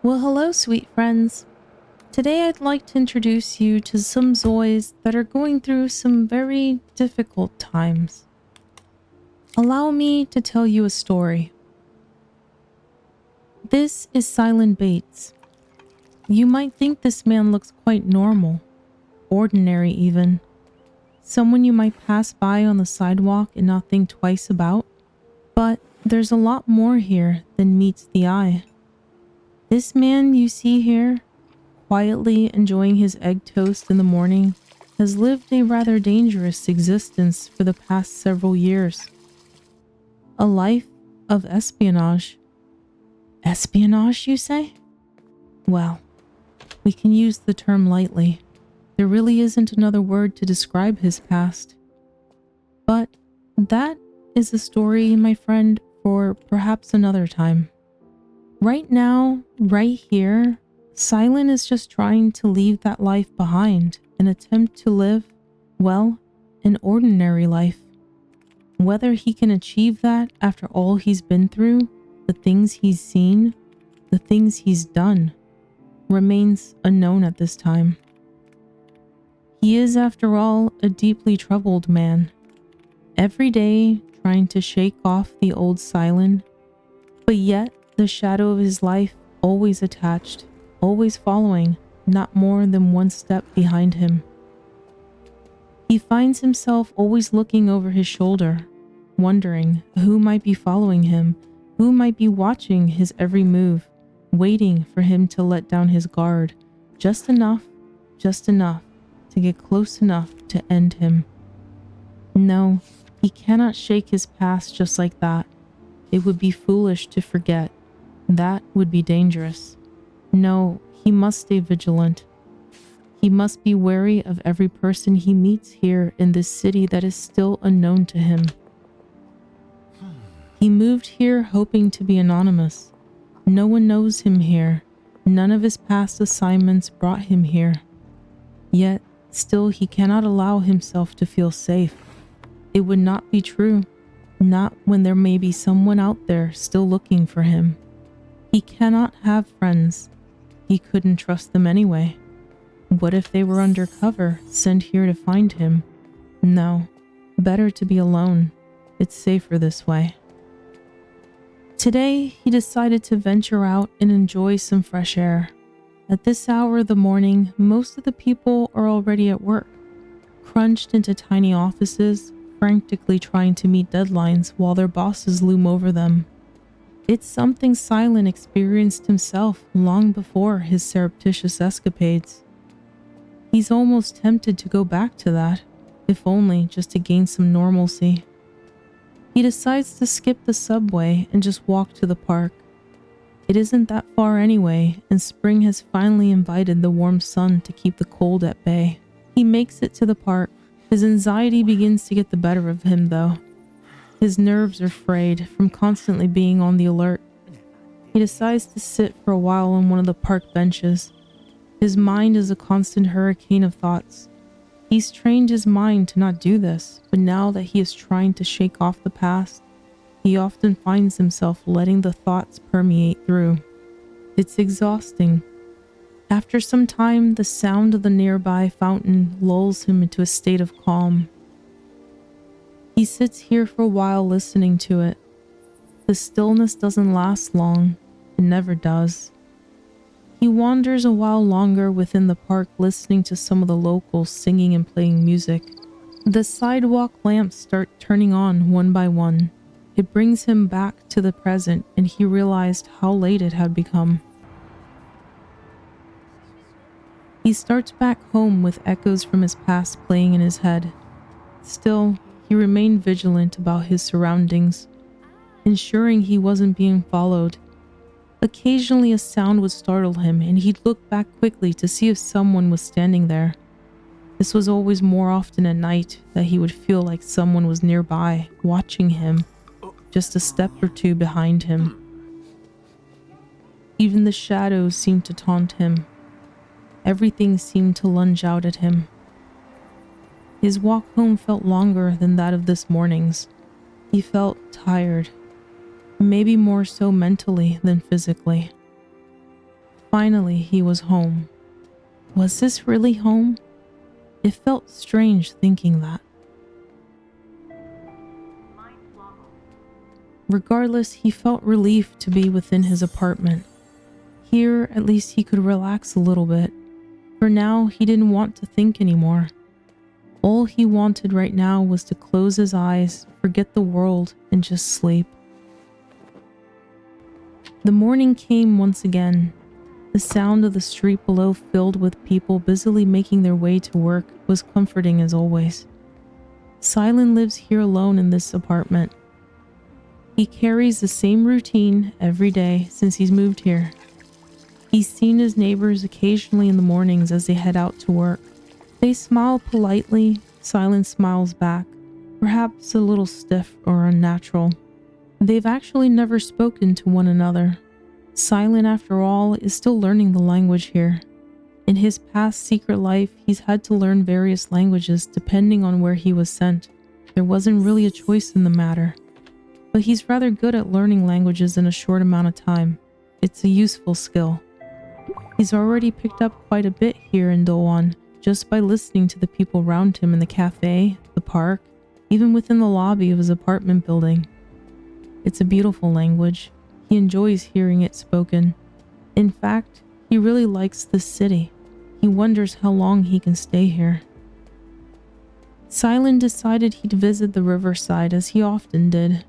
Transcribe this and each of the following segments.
Well, hello, sweet friends. Today I'd like to introduce you to some ZOIs that are going through some very difficult times. Allow me to tell you a story. This is Silent Bates. You might think this man looks quite normal, ordinary even. Someone you might pass by on the sidewalk and not think twice about. But there's a lot more here than meets the eye. This man you see here, quietly enjoying his egg toast in the morning, has lived a rather dangerous existence for the past several years. A life of espionage. Espionage, you say? Well, we can use the term lightly. There really isn't another word to describe his past. But that is a story, my friend, for perhaps another time. Right now, right here, Silent is just trying to leave that life behind and attempt to live, well, an ordinary life. Whether he can achieve that after all he's been through, the things he's seen, the things he's done, remains unknown at this time. He is, after all, a deeply troubled man, every day trying to shake off the old Silent, but yet the shadow of his life always attached, always following, not more than one step behind him. He finds himself always looking over his shoulder, wondering who might be following him, who might be watching his every move, waiting for him to let down his guard, just enough to get close enough to end him. No, he cannot shake his past just like that. It would be foolish to forget. That would be dangerous. No, he must stay vigilant. He must be wary of every person he meets here in this city that is still unknown to him. He moved here hoping to be anonymous. No one knows him here. None of his past assignments brought him here. Yet, still he cannot allow himself to feel safe. It would not be true. Not when there may be someone out there still looking for him. He cannot have friends. He couldn't trust them anyway. What if they were undercover, sent here to find him? No, better to be alone. It's safer this way. Today, he decided to venture out and enjoy some fresh air. At this hour of the morning, most of the people are already at work, crunched into tiny offices, frantically trying to meet deadlines while their bosses loom over them. It's something Silent experienced himself long before his surreptitious escapades. He's almost tempted to go back to that, if only just to gain some normalcy. He decides to skip the subway and just walk to the park. It isn't that far anyway, and spring has finally invited the warm sun to keep the cold at bay. He makes it to the park. His anxiety begins to get the better of him, though. His nerves are frayed from constantly being on the alert. He decides to sit for a while on one of the park benches. His mind is a constant hurricane of thoughts. He's trained his mind to not do this, but now that he is trying to shake off the past, he often finds himself letting the thoughts permeate through. It's exhausting. After some time, the sound of the nearby fountain lulls him into a state of calm. He sits here for a while listening to it. The stillness doesn't last long. It never does. He wanders a while longer within the park listening to some of the locals singing and playing music. The sidewalk lamps start turning on one by one. It brings him back to the present, and he realized how late it had become. He starts back home with echoes from his past playing in his head. Still, he remained vigilant about his surroundings, ensuring he wasn't being followed. Occasionally a sound would startle him, and he'd look back quickly to see if someone was standing there. This was always more often at night that he would feel like someone was nearby, watching him, just a step or two behind him. Even the shadows seemed to taunt him. Everything seemed to lunge out at him. His walk home felt longer than that of this morning's. He felt tired, maybe more so mentally than physically. Finally, he was home. Was this really home? It felt strange thinking that. Regardless, he felt relief to be within his apartment. Here, at least he could relax a little bit. For now, he didn't want to think anymore. All he wanted right now was to close his eyes, forget the world, and just sleep. The morning came once again. The sound of the street below, filled with people busily making their way to work, was comforting as always. Silent lives here alone in this apartment. He carries the same routine every day since he's moved here. He's seen his neighbors occasionally in the mornings as they head out to work. They smile politely. Silent smiles back, perhaps a little stiff or unnatural. They've actually never spoken to one another. Silent, after all, is still learning the language here. In his past secret life, he's had to learn various languages depending on where he was sent. There wasn't really a choice in the matter. But he's rather good at learning languages in a short amount of time. It's a useful skill. He's already picked up quite a bit here in Doan, just by listening to the people around him in the cafe, the park, even within the lobby of his apartment building. It's a beautiful language. He enjoys hearing it spoken. In fact, he really likes this city. He wonders how long he can stay here. Silent decided he'd visit the riverside as he often did.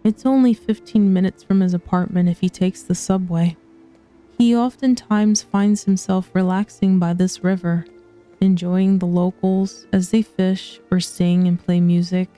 It's only 15 minutes from his apartment if he takes the subway. He oftentimes finds himself relaxing by this river, enjoying the locals as they fish or sing and play music.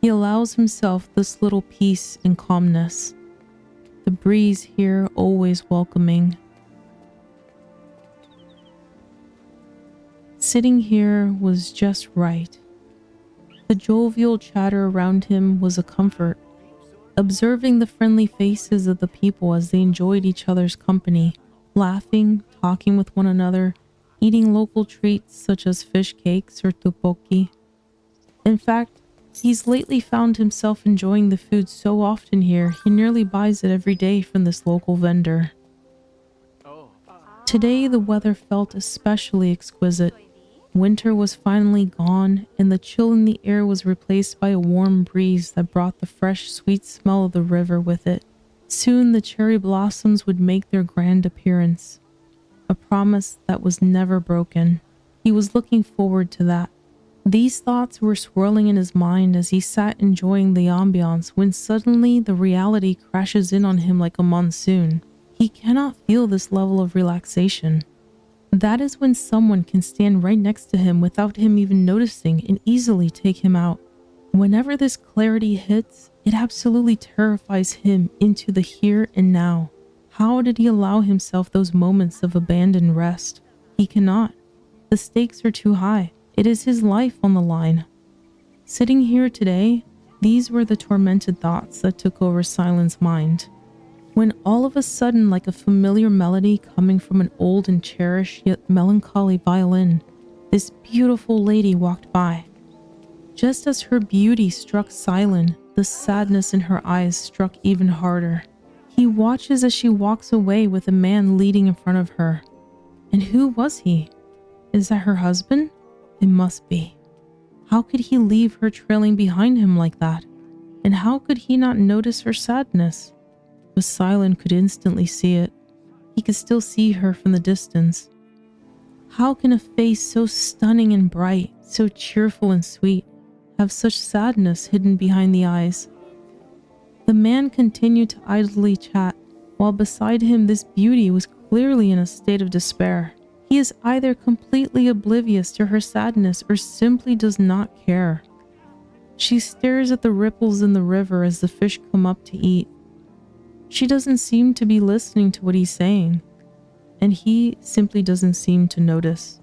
He allows himself this little peace and calmness. The breeze here always welcoming. Sitting here was just right. The jovial chatter around him was a comfort. Observing the friendly faces of the people as they enjoyed each other's company, laughing, talking with one another, eating local treats such as fish cakes or tteokbokki. In fact, he's lately found himself enjoying the food so often here, he nearly buys it every day from this local vendor. Today, the weather felt especially exquisite. Winter was finally gone, and the chill in the air was replaced by a warm breeze that brought the fresh, sweet smell of the river with it. Soon the cherry blossoms would make their grand appearance, a promise that was never broken. He was looking forward to that. These thoughts were swirling in his mind as he sat enjoying the ambiance when suddenly the reality crashes in on him like a monsoon. He cannot feel this level of relaxation. That is when someone can stand right next to him without him even noticing and easily take him out. Whenever this clarity hits, it absolutely terrifies him into the here and now. How did he allow himself those moments of abandoned rest? He cannot. The stakes are too high. It is his life on the line. Sitting here today, these were the tormented thoughts that took over Silent's mind. When all of a sudden, like a familiar melody coming from an old and cherished yet melancholy violin, this beautiful lady walked by. Just as her beauty struck Silent, the sadness in her eyes struck even harder. He watches as she walks away with a man leading in front of her. And who was he? Is that her husband? It must be. How could he leave her trailing behind him like that? And how could he not notice her sadness? But Silent could instantly see it. He could still see her from the distance. How can a face so stunning and bright, so cheerful and sweet, have such sadness hidden behind the eyes? The man continued to idly chat, while beside him this beauty was clearly in a state of despair. He is either completely oblivious to her sadness or simply does not care. She stares at the ripples in the river as the fish come up to eat. She doesn't seem to be listening to what he's saying, and he simply doesn't seem to notice.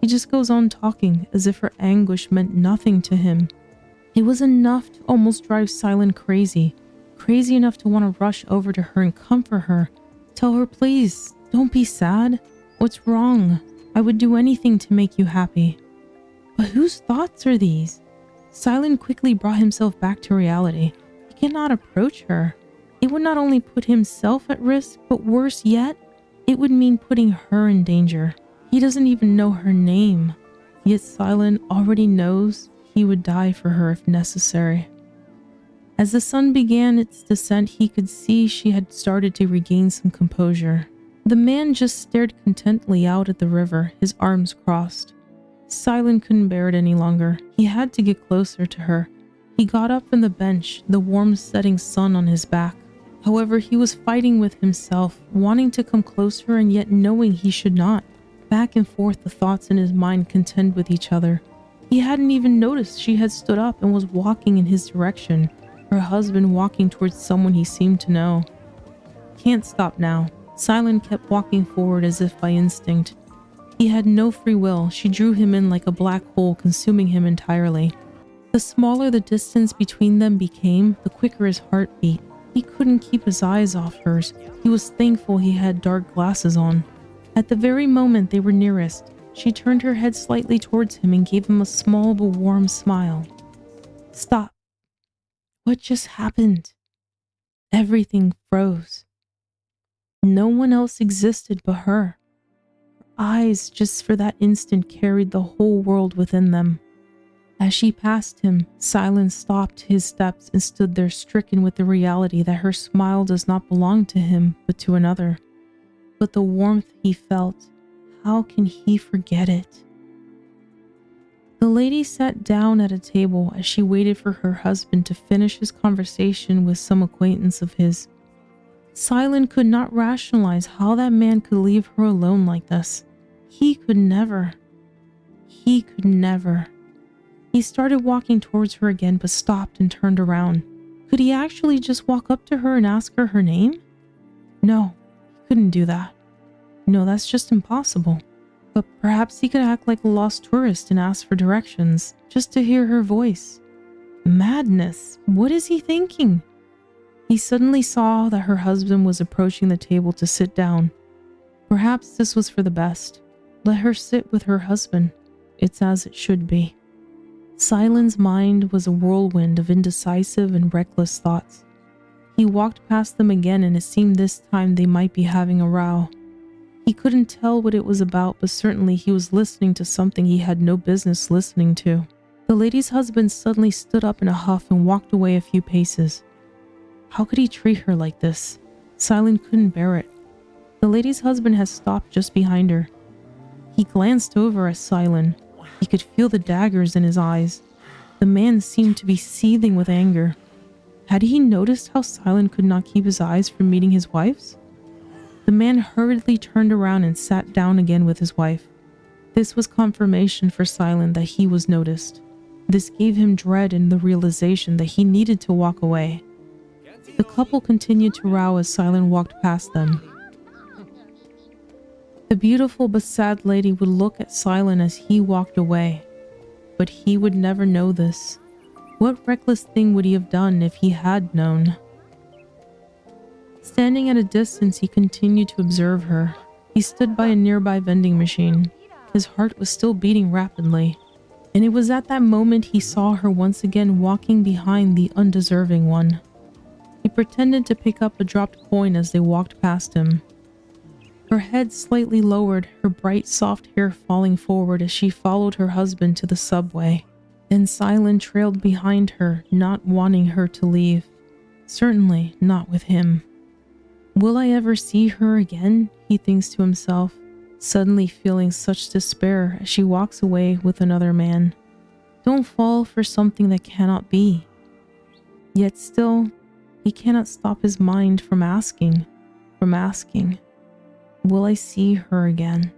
He just goes on talking as if her anguish meant nothing to him. It was enough to almost drive Silent crazy enough to want to rush over to her and comfort her. Tell her, please, don't be sad. What's wrong? I would do anything to make you happy. But whose thoughts are these? Silent quickly brought himself back to reality. He cannot approach her. It would not only put himself at risk, but worse yet, It would mean putting her in danger. He doesn't even know her name, yet Silent already knows he would die for her if necessary. As the sun began its descent, he could see she had started to regain some composure. The man just stared contentedly out at the river, his arms crossed. Silent couldn't bear it any longer. He had to get closer to her. He got up from the bench, the warm setting sun on his back. However, he was fighting with himself, wanting to come closer and yet knowing he should not. Back and forth the thoughts in his mind contend with each other. He hadn't even noticed she had stood up and was walking in his direction, her husband walking towards someone he seemed to know. Can't stop now. Silent kept walking forward as if by instinct. He had no free will. She drew him in like a black hole, consuming him entirely. The smaller the distance between them became, the quicker his heart beat. He couldn't keep his eyes off hers. He was thankful he had dark glasses on. At the very moment they were nearest, she turned her head slightly towards him and gave him a small but warm smile. Stop. What just happened? Everything froze. No one else existed but her. Her eyes, just for that instant, carried the whole world within them. As she passed him, Silent stopped his steps and stood there stricken with the reality that her smile does not belong to him but to another. But the warmth he felt, how can he forget it? The lady sat down at a table as she waited for her husband to finish his conversation with some acquaintance of his. Silent could not rationalize how that man could leave her alone like this. He could never. He could never. He started walking towards her again but stopped and turned around. Could he actually just walk up to her and ask her her name? No, he couldn't do that. No, that's just impossible. But perhaps he could act like a lost tourist and ask for directions, just to hear her voice. Madness! What is he thinking? He suddenly saw that her husband was approaching the table to sit down. Perhaps this was for the best. Let her sit with her husband. It's as it should be. Silent's mind was a whirlwind of indecisive and reckless thoughts. He walked past them again and it seemed this time they might be having a row. He couldn't tell what it was about, but certainly he was listening to something he had no business listening to. The lady's husband suddenly stood up in a huff and walked away a few paces. How could he treat her like this? Silent couldn't bear it. The lady's husband had stopped just behind her. He glanced over at Silent. He could feel the daggers in his eyes. The man seemed to be seething with anger. Had he noticed how Silent could not keep his eyes from meeting his wife's? The man hurriedly turned around and sat down again with his wife. This was confirmation for Silent that he was noticed. This gave him dread and the realization that he needed to walk away. The couple continued to row as Silent walked past them. The beautiful but sad lady would look at Silent as he walked away. But he would never know this. What reckless thing would he have done if he had known? Standing at a distance, he continued to observe her. He stood by a nearby vending machine. His heart was still beating rapidly. And it was at that moment he saw her once again walking behind the undeserving one. He pretended to pick up a dropped coin as they walked past him. Her head slightly lowered, her bright soft hair falling forward as she followed her husband to the subway. And Silent trailed behind her, not wanting her to leave. Certainly not with him. Will I ever see her again? He thinks to himself, suddenly feeling such despair as she walks away with another man. Don't fall for something that cannot be. Yet still, he cannot stop his mind from asking. Will I see her again?